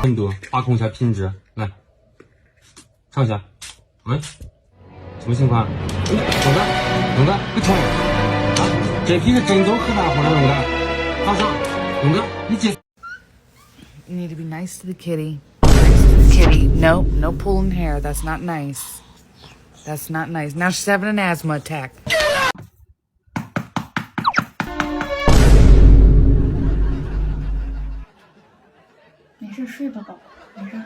温度，把控一下品质，来，尝一下。喂，什么情况？龙哥，不错呀！啊，这批是郑州河大货的龙哥，好上，龙哥，你接。You need to be nice to the kitty. Nice to the kitty. No, no pulling hair. That's not nice. That's not nice. Now she's having an asthma attack. 没事，睡吧，宝宝，没事。